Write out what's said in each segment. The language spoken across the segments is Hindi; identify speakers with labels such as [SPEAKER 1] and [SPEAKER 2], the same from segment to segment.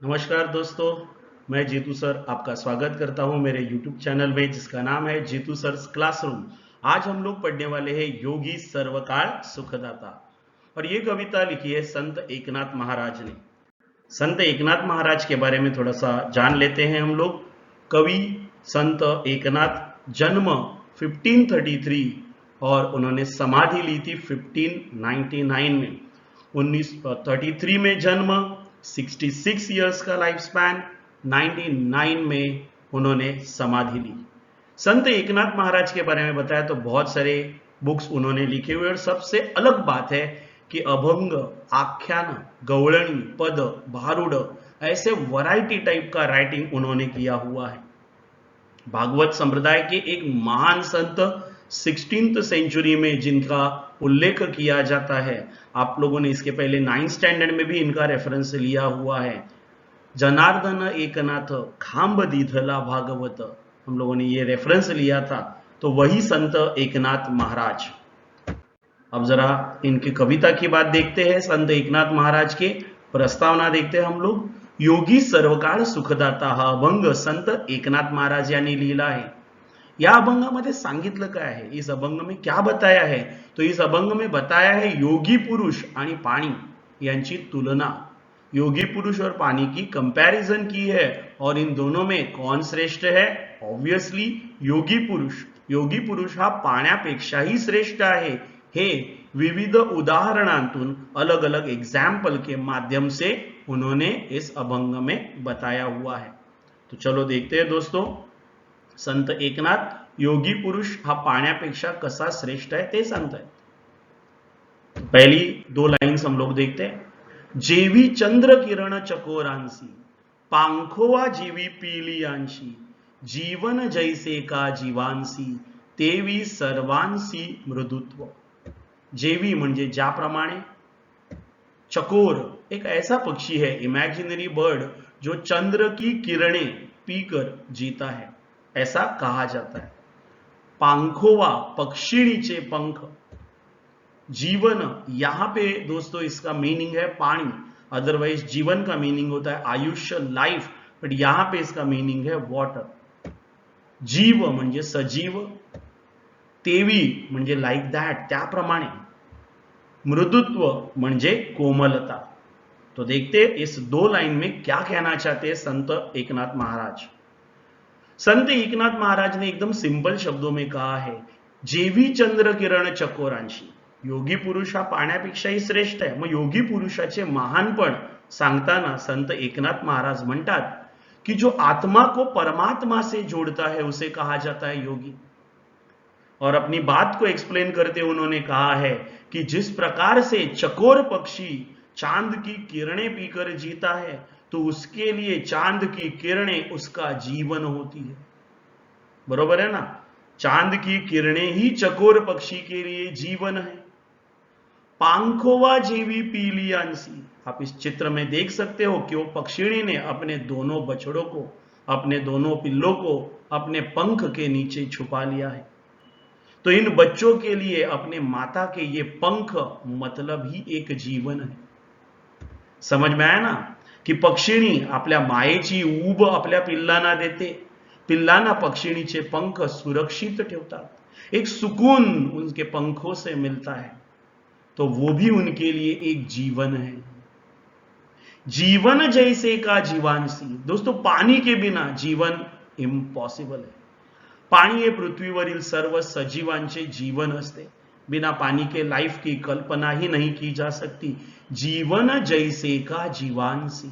[SPEAKER 1] नमस्कार दोस्तों, मैं जीतू सर आपका स्वागत करता हूं मेरे YouTube चैनल में जिसका नाम है जीतू सर्स क्लासरूम। आज हम लोग पढ़ने वाले हैं योगी सर्वकाल सुखदाता। और ये कविता लिखी है संत एकनाथ महाराज ने। संत एकनाथ महाराज के बारे में थोड़ा सा जान लेते हैं हम लोग। कवि संत एकनाथ, जन्म 1533 और उन्होंने समाधि ली थी 1599 में। 1933 में जन्म, 66 इयर्स का लाइफ स्पैन, 99 में उन्होंने समाधि ली। संत एकनाथ महाराज के बारे में बताया तो बहुत सारे बुक्स उन्होंने लिखे हुए, और सबसे अलग बात है कि अभंग, आख्यान, गवळणी, पद, भारुड ऐसे वैरायटी टाइप का राइटिंग उन्होंने किया हुआ है। भागवत संप्रदाय के एक महान संत 16th सेंचुरी में जिनका उल्लेख किया जाता है, आप लोगों ने इसके पहले 9th स्टैंडर्ड में भी इनका रेफरेंस लिया हुआ है। जनार्दन एकनाथ खांब दीधला भागवत, हम लोगों ने ये रेफरेंस लिया था, तो वही संत एकनाथ महाराज। अब जरा इनकी कविता की बात देखते हैं। संत एकनाथ महाराज के प्रस्तावना देखते हैं हम लोग। योगी सर्वकाळ सुखदाता हा अभंग संत एकनाथ महाराज यांनी लिहिला आहे। या अभंगामध्ये सांगितलं काय आहे, इस अभंग में क्या बताया है, तो इस अभंग में बताया है योगी पुरुष आणि पानी यांची तुलना, योगी पुरुष और पानी की कंपैरिजन की है। और इन दोनों में कौन श्रेष्ठ है? ऑब्वियसली योगी पुरुष। योगी पुरुष हा पाण्यापेक्षाही श्रेष्ठ आहे, हे विविध उदाहरणांतून, अलग अलग एग्जाम्पल के माध्यम से उन्होंने इस अभंग में बताया हुआ है। तो चलो देखते हैं दोस्तों, संत एकनाथ योगी पुरुष हा पाण्यापेक्षा कसा श्रेष्ठ है ते सांगतायत। तो पहली दो लाइन्स हम लोग देखते हैं। जेवी चंद्र किरण चकोरांसी, पांखोवा जीवी पीलियांशी, जीवन जैसे का जीवांसी, तेवी सर्वांसी मृदुत्व। जेवी म्हणजे ज्याप्रमाणे, चकोर एक ऐसा पक्षी है, इमेजिनरी बर्ड, जो चंद्र की किरणें पीकर जीता है, ऐसा कहा जाता है। पांखोवा पक्षिणीचे पंख। जीवन, यहां पे दोस्तों इसका मीनिंग है पानी, अदरवाइज जीवन का मीनिंग होता है आयुष्य, लाइफ, बट यहां पे इसका मीनिंग है वॉटर। जीव म्हणजे सजीव, तेवी म्हणजे लाइक दैट, त्याप्रमाणे, मृदुत्व म्हणजे कोमलता। तो देखते इस दो लाइन में क्या कहना चाहते हैं संत एकनाथ महाराज। संत एकनाथ महाराज ने एकदम सिंपल शब्दों में कहा है, जेवी चंद्र किरण चकोरांशी, योगी पुरुष हा पाण्यापेक्षाही श्रेष्ठ आहे। मग योगी पुरुषाचे महानपण सांगताना संत एकनाथ महाराज म्हणतात कि जो आत्मा को परमात्मा से जोड़ता है उसे कहा जाता है योगी। और अपनी बात को एक्सप्लेन करते उन्होंने कहा है कि जिस प्रकार से चकोर पक्षी चांद की किरणें पीकर जीता है, तो उसके लिए चांद की किरणें उसका जीवन होती है। बरोबर है ना? चांद की किरणें ही चकोर पक्षी के लिए जीवन है। पांखोवा जीवी पीलियांसी, आप इस चित्र में देख सकते हो कि वो पक्षिणी ने अपने दोनों बछड़ों को, अपने दोनों पिल्लों को अपने पंख के नीचे छुपा लिया है। तो इन बच्चों के लिए अपने माता के ये पंख मतलब ही एक जीवन है। समझ में आया ना की पक्षिणी आपल्या मायेची ऊब आपल्या पिल्लांना देते, पिल्लांना पक्षिणीचे पंख सुरक्षित ठेवतात, एक सुकून उनके पंखों से मिलता है, तो वो भी उनके लिए एक जीवन है। जीवन जैसे का जीवांसी, दोस्तों पानी के बिना जीवन इम्पॉसिबल है। पाणी हे पृथ्वीवरील सर्व सजीवांचे जीवन असते, बिना पानी के लाइफ की कल्पना ही नहीं की जा सकती। जीवन जैसे का जीवांसी,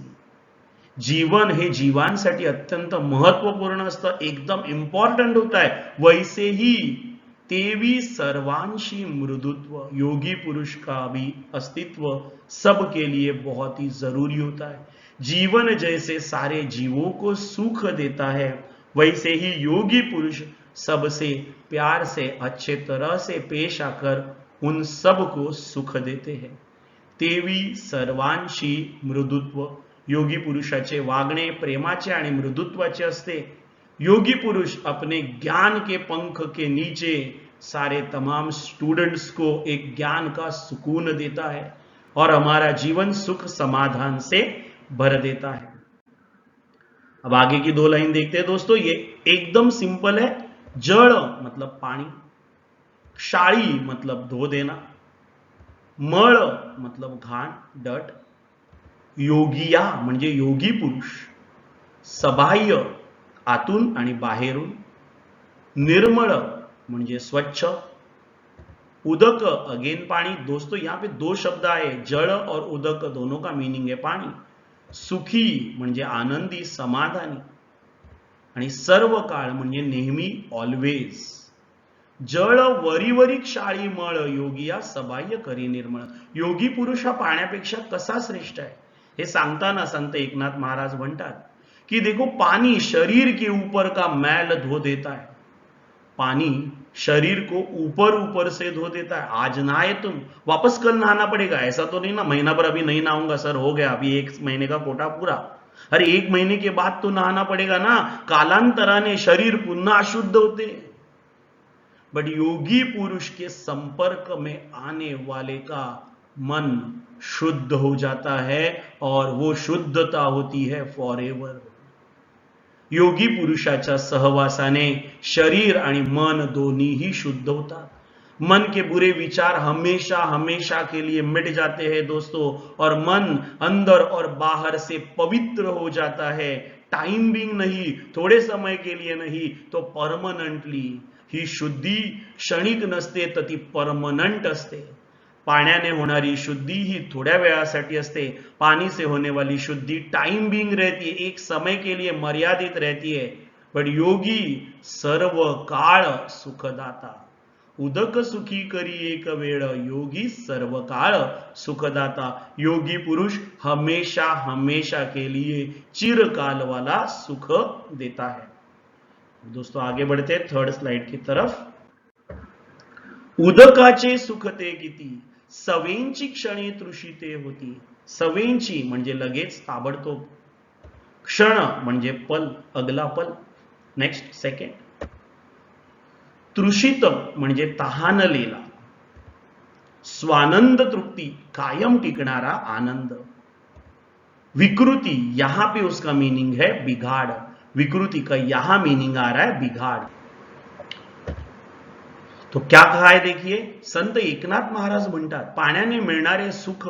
[SPEAKER 1] जीवन हे जीवांसाठी अत्यंत महत्वपूर्ण असतं, एकदम इंपॉर्टंट होता है। वैसे ही तेवी सर्वांशी मृदुत्व, योगी पुरुष का भी अस्तित्व सबके लिए बहुत ही जरूरी होता है। जीवन जैसे सारे जीवों को सुख देता है, वैसे ही योगी पुरुष सबसे प्यार से, अच्छे तरह से पेश आकर उन सब को सुख देते हैं। तेवी सर्वांशी मृदुत्व, योगी पुरुषाचे वागणे प्रेमाचे आणि मृदुत्वाचे असते। योगी पुरुष अपने ज्ञान के पंख के नीचे सारे तमाम स्टूडेंट्स को एक ज्ञान का सुकून देता है और हमारा जीवन सुख समाधान से भर देता है। अब आगे की दो लाइन देखते हैं दोस्तों, ये एकदम सिंपल है। जड़ मतलब पानी, क्षाळी मतलब धो देना, मळ मतलब घाण डट, योगिया म्हणजे योगी पुरुष, सबाह्य आतून आणि बाहेरून, निर्मळ म्हणजे स्वच्छ, उदक अगेन पानी। दोस्तों यहाँ पे दो शब्द आए, जड़ और उदक, दोनों का मीनिंग है पानी। सुखी म्हणजे आनंदी समाधानी, आणि सर्व काळ म्हणजे नेहमी ऑलवेज। जळ वरीवरी क्षाळी मळ, योगिया सबाह्य करी निर्मळ। योगी पुरुष हा पाण्यापेक्षा कसा श्रेष्ठ है, हे सांगताना संत एकनाथ महाराज म्हणतात कि देखो पानी शरीर के ऊपर का मैल धो देता है, पानी शरीर को ऊपर ऊपर से धो देता है। आज नहाए तुम, वापस कल नहाना पड़ेगा, ऐसा तो नहीं ना महीना भर अभी नहीं नहाऊंगा सर, हो गया अभी एक महीने का कोटा पूरा। अरे एक महीने के बाद तो नहाना पड़ेगा ना, कालांतराने शरीर पुनः अशुद्ध होते। बट योगी पुरुष के संपर्क में आने वाले का मन शुद्ध हो जाता है, और वो शुद्धता होती है फॉरएवर। योगी पुरुषाच्या सहवासाने शरीर आणि मन दोन्हीही शुद्ध होतात। मन के बुरे विचार हमेशा हमेशा के लिए मिट जाते हैं दोस्तों, और मन अंदर और बाहर से पवित्र हो जाता है। टाइम बिंग नहीं, थोड़े समय के लिए नहीं, तो परमनंटली। ही शुद्धी क्षणिक नसते, तर ती परमनंट असते। पाण्याने होणारी शुद्धि ही थोड्या वेळासाठी असते, पानी से होने वाली शुद्धि टाइम बिंग रहती है, एक समय के लिए मर्यादित रहती है। बट योगी सर्व काळ सुखदाता, उदक सुखी करी एक वेळ, योगी सर्व काळ सुखदाता। योगी पुरुष हमेशा हमेशा के लिए चिरकाल वाला सुख देता है। दोस्तों आगे बढ़ते हैं थर्ड स्लाइड की तरफ। उदकाचे सुखते किती, सवेंची क्षणी तृषिते होती। सवेंची म्हणजे लगेच ताबडतोब, क्षण म्हणजे पल, अगला पल, नेक्स्ट सेकंड। तृषित म्हणजे तहानलेला, स्वानंद तृप्ति कायम टिकणारा आनंद। विकृति यहां पे उसका मीनिंग है बिगाड़, विकृति का यहां मीनिंग आ रहा है बिगाड़। तो क्या कहा है देखिए, संत एकनाथ महाराज म्हणतात पाण्याने मिळणारे सुख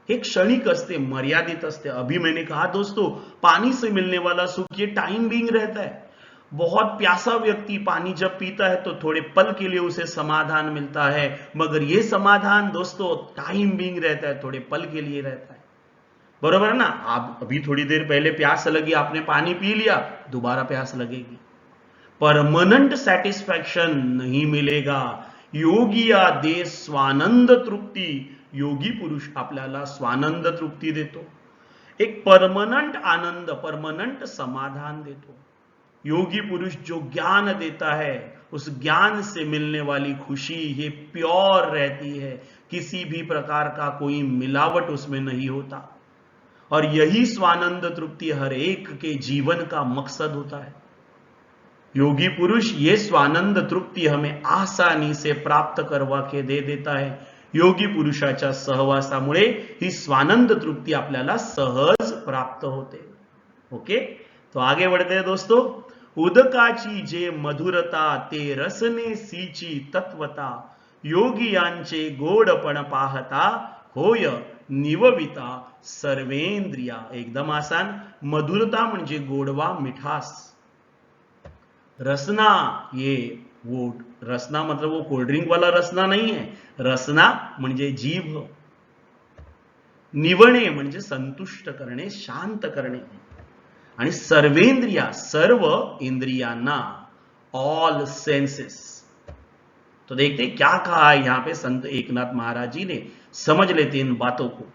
[SPEAKER 1] हे क्षणिक असते, मर्यादित असते। अभी मैंने कहा दोस्तों, पानी से मिलने वाला सुख ये टाइम बिंग रहता है। बहुत प्यासा व्यक्ति पानी जब पीता है तो थोड़े पल के लिए उसे समाधान मिलता है, मगर ये समाधान दोस्तों टाइम बिंग रहता है, थोड़े पल के लिए रहता है। बरोबर है ना। आप अभी थोड़ी देर पहले प्यास लगी, आपने पानी पी लिया, दोबारा प्यास लगेगी, परमनंट सैटिस्फैक्शन नहीं मिलेगा। योगिया दे स्वानंद तृप्ति, योगी पुरुष आपल्याला स्वानंद तृप्ति देतो, एक परमनंट आनंद, परमनंट समाधान देतो। योगी पुरुष जो ज्ञान देता है, उस ज्ञान से मिलने वाली खुशी ये प्योर रहती है, किसी भी प्रकार का कोई मिलावट उसमें नहीं होता। और यही स्वानंद तृप्ति हर एक के जीवन का मकसद होता है। योगी पुरुष ये स्वानंद तृप्ति हमें आसानी से प्राप्त करवा के दे देता है। योगी पुरुषाच्या सहवासामुळे ही स्वानंद तृप्ति आपल्याला सहज प्राप्त होते। ओके, तो आगे बढ़ते हैं दोस्तों। उदकाची जे मधुरता, ते रसने सीची तत्वता, योगियांचे गोडपण पाहता, होय निवविता सर्वेंद्रिया। एकदम आसान, मधुरता म्हणजे गोडवा, मिठास। रसना, ये वो रसना मतलब वो कोल्ड ड्रिंक वाला रसना नहीं है, रसना म्हणजे जीभ। निवणे म्हणजे संतुष्ट करणे, शांत करणे। आणि सर्वेंद्रिया, सर्व इंद्रियांना, ऑल सेंसेस। तो देखते क्या कहा है यहां पे संत एकनाथ महाराज जी ने, समझ लेते इन बातों को।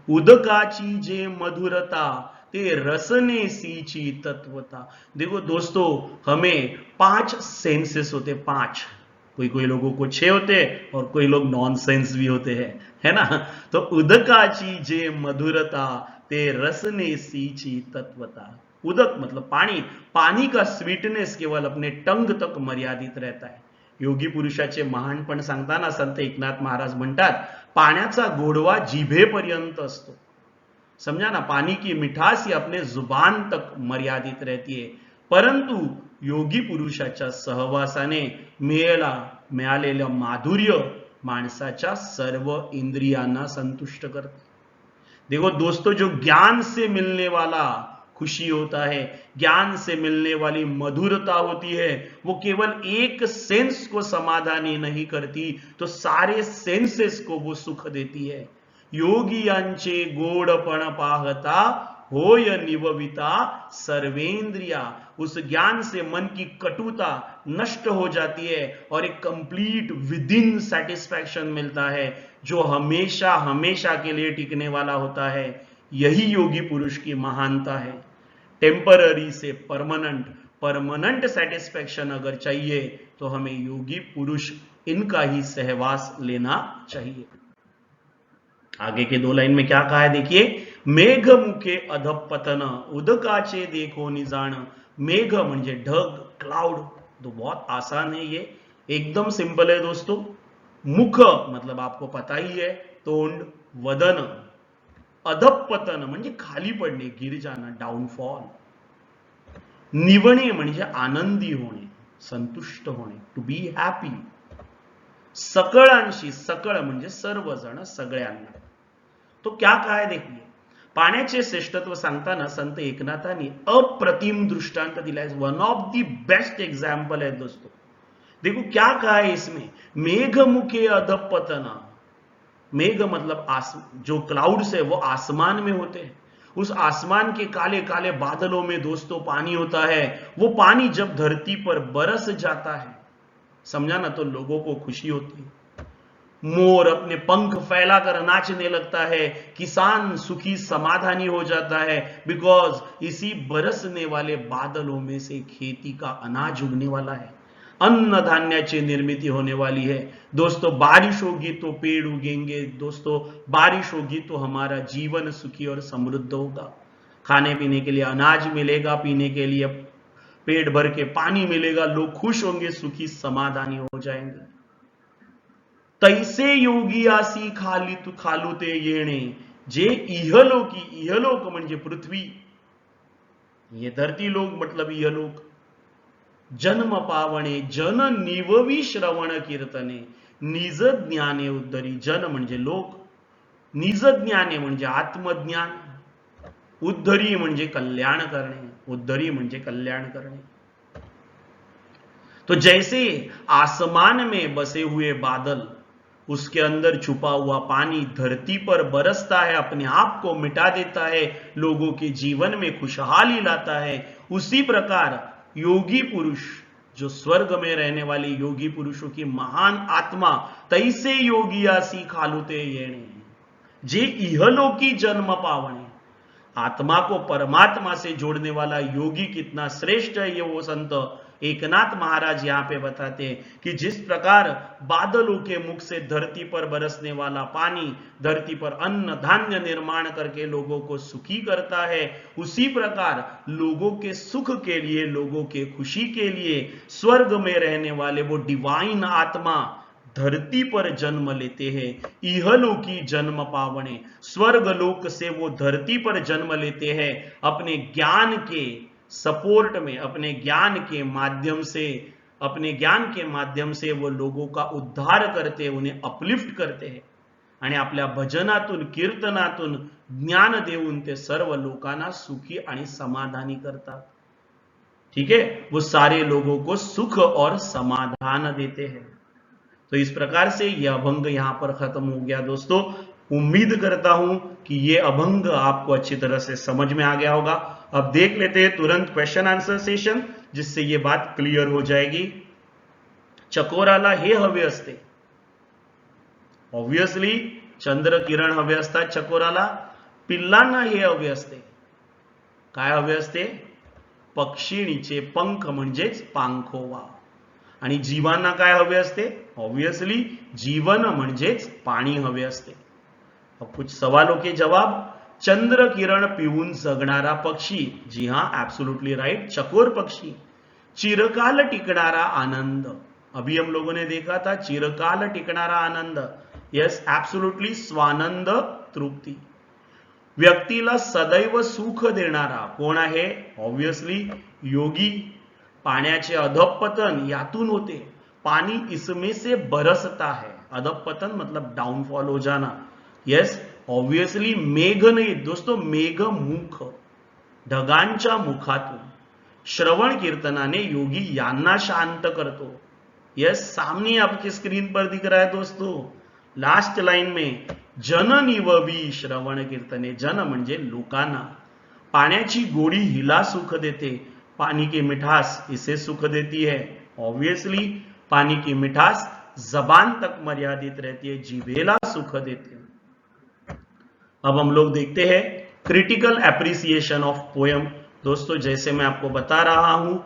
[SPEAKER 1] उदकाची जे मधुरता, ते रसने सीची तत्वता। देखो दोस्तों, हमें 5 सेंसेस होते, 5, कोई कोई लोगों को 6 होते हैं और कोई लोग नॉन सेंस भी होते हैं, है ना। तो उदकाची जे मधुरता, ते रसने सीची तत्वता। उदक मतलब पानी, पानी का स्वीटनेस केवल अपने टंग तक मर्यादित रहता है। योगी पुरुषाचे महानपण सांगताना संत एकनाथ महाराज म्हणतात, पाण्याचा गोडवा जिभेपर्यंत असतो, समझा ना, पानी की मिठास ही अपने जुबान तक मर्यादित रहती आहे, परंतु योगी पुरुषाच्या सहवासाने मिळालेलं माधुर्य माणसाच्या सर्व इंद्रियांना संतुष्ट करते. देखो दोस्तों, जो ज्ञान से मिलने वाला खुशी होता है, ज्ञान से मिलने वाली मधुरता होती है, वो केवल एक सेंस को समाधानी नहीं करती, तो सारे सेंसेस को वो सुख देती है. योगियांचे गोडपण पाहता होय निवविता सर्वेंद्रिया. उस ज्ञान से मन की कटुता नष्ट हो जाती है और एक कंप्लीट विद इन सेटिस्फैक्शन मिलता है, जो हमेशा हमेशा के लिए टिकने वाला होता है. यही योगी पुरुष की महानता है. टेम्पररी से परमानेंट, परमानेंट सेटिस्फैक्शन अगर चाहिए तो हमें योगी पुरुष इनका ही सहवास लेना चाहिए. आगे के 2 लाइन में क्या कहा है देखिए, मेघ मुखे अधपतन उदकाचे देखो निजाण. मेघ म्हणजे ढग, क्लाउड. तो बहुत आसान है, ये एकदम सिंपल है दोस्तों. मुख मतलब आपको पता ही है, तोंड, वदन. अधपतन म्हणजे खाली पडणे, गिर जाना, डाउनफॉल. निवणे म्हणजे आनंदी होणे, संतुष्ट होणे, टू बी हॅपी. सकळांशी, सकळ म्हणजे सर्वजण, सगळ्यांना. तो क्या कहा है देखिए, पाण्याचे श्रेष्ठत्व सांगताना संत एकनाथांनी अप्रतिम दृष्टांत दिला है. One of the best example है दोस्तों. देखो क्या कहा है इसमें, मेघ मुखे अधपतना. मेघ मतलब जो क्लाउड्स है वो आसमान में होते हैं. उस आसमान के काले काले बादलों में दोस्तों पानी होता है. वो पानी जब धरती पर बरस जाता है, समझा ना, तो लोगों को खुशी होती है. मोर अपने पंख फैलाकर नाचने लगता है, किसान सुखी समाधानी हो जाता है, बिकॉज इसी बरसने वाले बादलों में से खेती का अनाज उगने वाला है, अन्न धान्याची निर्मिती होने वाली है. दोस्तों बारिश होगी तो पेड़ उगेंगे, दोस्तों बारिश होगी तो हमारा जीवन सुखी और समृद्ध होगा. खाने पीने के लिए अनाज मिलेगा, पीने के लिए पेट भर के पानी मिलेगा, लोग खुश होंगे, सुखी समाधानी हो जाएंगे. तैसे योगियासी खालुते येणे, जे इहलोकी, इहलोक म्हणजे पृथ्वी, ये धरती लोक मतलब इहलोक. जन्म पावणे जन निववी श्रवण कीर्तने, निज ज्ञाने उद्धरी. जन म्हणजे लोक, निज ज्ञाने म्हणजे आत्मज्ञान, उद्धरी म्हणजे कल्याण करणे, उद्धरी म्हणजे कल्याण करणे. तो जैसे आसमान में बसे हुए बादल, उसके अंदर छुपा हुआ पानी धरती पर बरसता है, अपने आप को मिटा देता है, लोगों के जीवन में खुशहाली लाता है, उसी प्रकार योगी पुरुष, जो स्वर्ग में रहने वाले योगी पुरुषों की महान आत्मा, तैसे योगियासी खालुते येणे, जे इहलोकी जन्म पावणे. आत्मा को परमात्मा से जोड़ने वाला योगी कितना श्रेष्ठ है, ये वो संत एकनाथ महाराज यहां पे बताते हैं कि जिस प्रकार बादलों के मुख से धरती पर बरसने वाला पानी धरती पर अन्न धान्य निर्माण करके लोगों को सुखी करता है, उसी प्रकार लोगों के सुख के लिए, लोगों के खुशी के लिए स्वर्ग में रहने वाले वो डिवाइन आत्मा धरती पर जन्म लेते हैं. इहलोकी जन्म पावने, स्वर्ग लोक से वो धरती पर जन्म लेते हैं, अपने ज्ञान के सपोर्ट में, अपने ज्ञान के माध्यम से, अपने ज्ञान के माध्यम से वो लोगों का उद्धार करते, उन्हें अपलिफ्ट करते हैं आणि आपल्या भजनातून, कीर्तनातून ज्ञान देऊन ते सर्व लोकांना सुखी आणि समाधानी करतात. ठीक है, वो सारे लोगों को सुख और समाधान देते हैं. तो इस प्रकार से यह अभंग यहां पर खत्म हो गया दोस्तों. उम्मीद करता हूं कि यह अभंग आपको अच्छी तरह से समझ में आ गया होगा. अब देख लेते हैं तुरंत क्वेश्चन आंसर सेशन, जिससे यह बात क्लियर हो जाएगी. चकोराला हे हवे असते, ऑब्वियसली चंद्र किरण हवे असतात चकोराला. पिल्लांना हे हवे असते, काय हवे असते, पक्षिणीचे पंख म्हणजेच पांखोवा. आणि जीवांना काय हवे असते, ऑब्वियसली जीवन म्हणजेच पाणी हवे असते. अब कुछ सवालों के जवाब. चंद्र किरण पिऊन जगणारा पक्षी, जी हां एब्सोल्युटली राइट, चकोर पक्षी. चिरकाल टिकणारा आनंद, अभी हम लोगों ने देखा था चिरकाल टिकणारा आनंद, यस एब्सोल्युटली स्वानंद तृप्ति. व्यक्तीला सदैव सुख देणारा कोण आहे? ऑब्वियसली योगी. पाण्याचे अधपतन यातून होते. पानी इसमें से बरसता है. अधपतन मतलब डाउनफॉल हो जाना. यस, ऑब्वियसली मेघ नाही दोस्तों, मेघ मुख, ढगांच्या मुखातून. श्रवण कीर्तनाने योगी यांना शांत करतो. यस, सामने आपके स्क्रीन पर दिख रहा है दोस्तों, लास्ट लाइन में जन निववी श्रवण कीर्तने. जन म्हणजे लोकांना. पाण्याची गोडी हिला सुख देते. पानी की मिठास इसे सुख देती है. ऑब्वियसली पानी की मिठास जबान तक मर्यादित रहती है, जीवेला सुख देते हैं. अब हम लोग देखते हैं क्रिटिकल एप्रिसिएशन ऑफ पोएम. दोस्तों जैसे मैं आपको बता रहा हूं,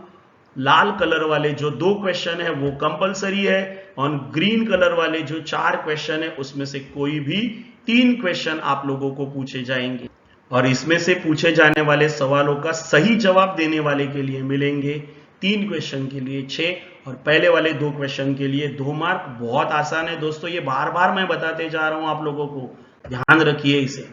[SPEAKER 1] लाल कलर वाले जो 2 क्वेश्चन है वो कंपलसरी है, और ग्रीन कलर वाले जो 4 क्वेश्चन है उसमें से कोई भी 3 क्वेश्चन आप लोगों को पूछे जाएंगे, और इसमें से पूछे जाने वाले सवालों का सही जवाब देने वाले के लिए मिलेंगे 3 क्वेश्चन के लिए 6, और पहले वाले 2 क्वेश्चन के लिए 2 मार्क. बहुत आसान है दोस्तों, ये बार बार मैं बताते जा रहा हूं आप लोगों को, ध्यान रखिए इसे.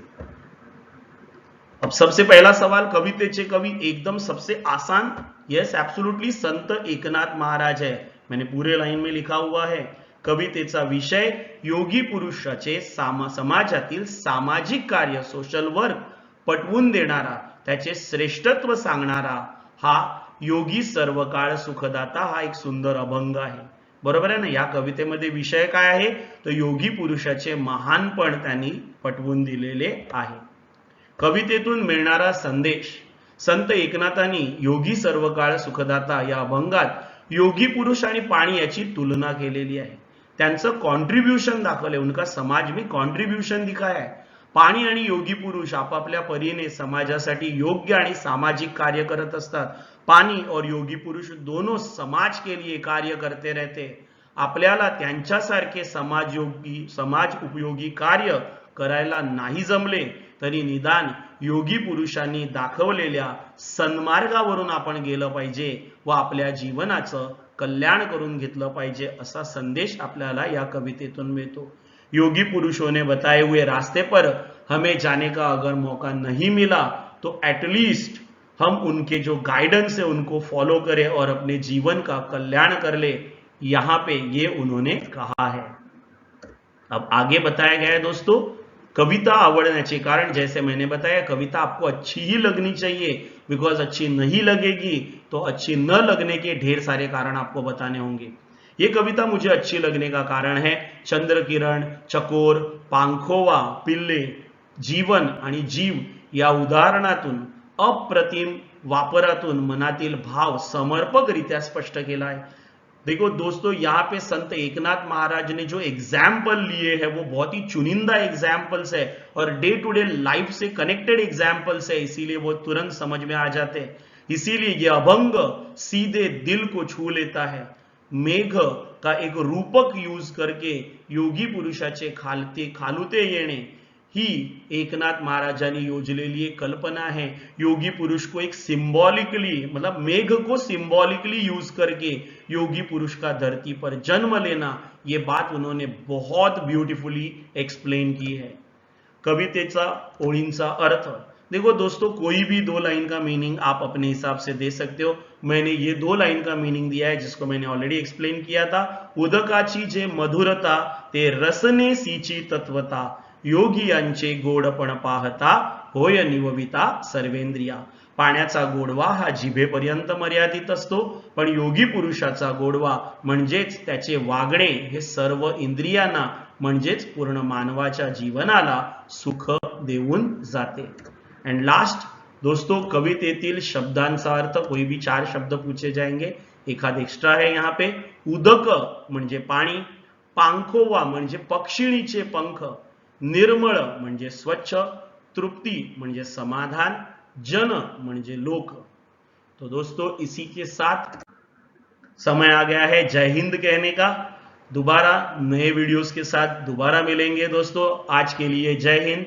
[SPEAKER 1] अब सबसे पहला सवाल कवितेचे कवी, एकदम सबसे आसान. यस, एब्सोल्युटली संत एकनाथ महाराज है. मैंने पूरे लाइन में लिखा हुआ है. कवितेचा विषय योगी पुरुषाचे समाजातील सामाजिक कार्य, सोशल वर्क पटवून देणारा, त्याचे श्रेष्ठत्व सांगणारा हा योगी सर्वकाळ सुखदाता हा एक सुंदर अभंग आहे. बरोबर आहे ना. या कवितेमध्ये विषय काय आहे, तर योगी पुरुषाचे महानपण त्यांनी पटवून दिलेले आहे. कवितेतून मिळणारा संदेश, संत एकनाथांनी योगी सर्वकाळ सुखदाता या अभंगात योगी पुरुष आणि पाणी याची तुलना केलेली आहे. त्यांचं कॉन्ट्रीब्युशन दाखवले, उनका समाज में कॉन्ट्रीब्युशन दिखाया है. पाणी आणि योगी पुरुष आपापल्या परीने समाजासाठी योग्य आणि सामाजिक कार्य करत असतात. पाणी और योगी पुरुष दोनों समाज के लिए कार्य करते रहते. आपल्याला त्यांच्यासारखे समाज उपयोगी कार्य करायला नाही जमले तरी निदान योगी पुरुषांनी दाखवलेल्या सन्मार्गावरून आपण गेलं पाहिजे व आपल्या जीवनाचं कल्याण करून घेतलं पाहिजे, असा संदेश आपल्याला या कवितेतून मिळतो. योगी पुरुषों ने बताए हुए रास्ते पर हमें जाने का अगर मौका नहीं मिला तो एटलीस्ट हम उनके जो गाइडेंस है उनको फॉलो करें और अपने जीवन का कल्याण कर ले. यहां पे ये उन्होंने कहा है. अब आगे बताया गया है दोस्तों कविता आवड़ने कारण. जैसे मैंने बताया कविता आपको अच्छी ही लगनी चाहिए, बिकॉज अच्छी नहीं लगेगी तो अच्छी न लगने के ढेर सारे कारण आपको बताने होंगे. ये कविता मुझे अच्छी लगने का कारण है चंद्र किरण, चकोर, पांखोवा, पिल्ले, जीवन आणि जीव या उदाहरणातून अप्रतिम वापरातून मनातील भाव समर्पकरित्या स्पष्ट केला है. देखो दोस्तों, यहाँ पे संत एकनाथ महाराज ने जो एग्जाम्पल लिए हैं वो बहुत ही चुनिंदा एग्जाम्पल्स है और डे टू डे लाइफ से कनेक्टेड एग्जाम्पल्स है, इसीलिए वो तुरंत समझ में आ जाते हैं. इसीलिए ये अभंग सीधे दिल को छू लेता है. मेघ का एक रूपक यूज करके योगी पुरुषाचे खालुते येणे ही एकनाथ महाराजांनी योजलेली एक कल्पना है. योगी पुरुष को एक सिंबॉलिकली, मतलब मेघ को सिंबॉलिकली यूज करके योगी पुरुष का धरती पर जन्म लेना, ये बात उन्होंने बहुत ब्यूटीफुली एक्सप्लेन की है. कवितेचा ओळींचा अर्थ. देखो दोस्तों, कोई भी 2 लाइन का मीनिंग आप अपने हिसाब से दे सकते हो. मैंने ये 2 लाइन का मीनिंग दिया है जिसको मैंने ऑलरेडी एक्सप्लेन किया था. उदकाची जे मधुरता ते रसने सीची तत्वता, योगी यांचे गोडपण पाहता होय निवविता सर्वेंद्रिया. पाण्याचा गोडवा हा जिभेपर्यंत मर्यादित असतो, पण योगी पुरुषाचा गोडवा म्हणजेच त्याचे वागणे हे सर्व इंद्रियांना म्हणजेच पूर्ण मानवाच्या जीवनाला सुख देऊन जाते. एंड लास्ट दोस्तों, कवितेतील शब्दांचा अर्थ. कोई भी 4 शब्द पूछे जाएंगे, एखाद एक्स्ट्रा है यहाँ पे. उदक म्हणजे पाणी, पांखोवा म्हणजे पक्षिणीचे पंख, निर्मळ म्हणजे स्वच्छ, तृप्ति म्हणजे समाधान, जन म्हणजे लोक. तो दोस्तों इसी के साथ समय आ गया है जय हिंद कहने का. दोबारा नए वीडियोस के साथ दोबारा मिलेंगे दोस्तों. आज के लिए जय हिंद.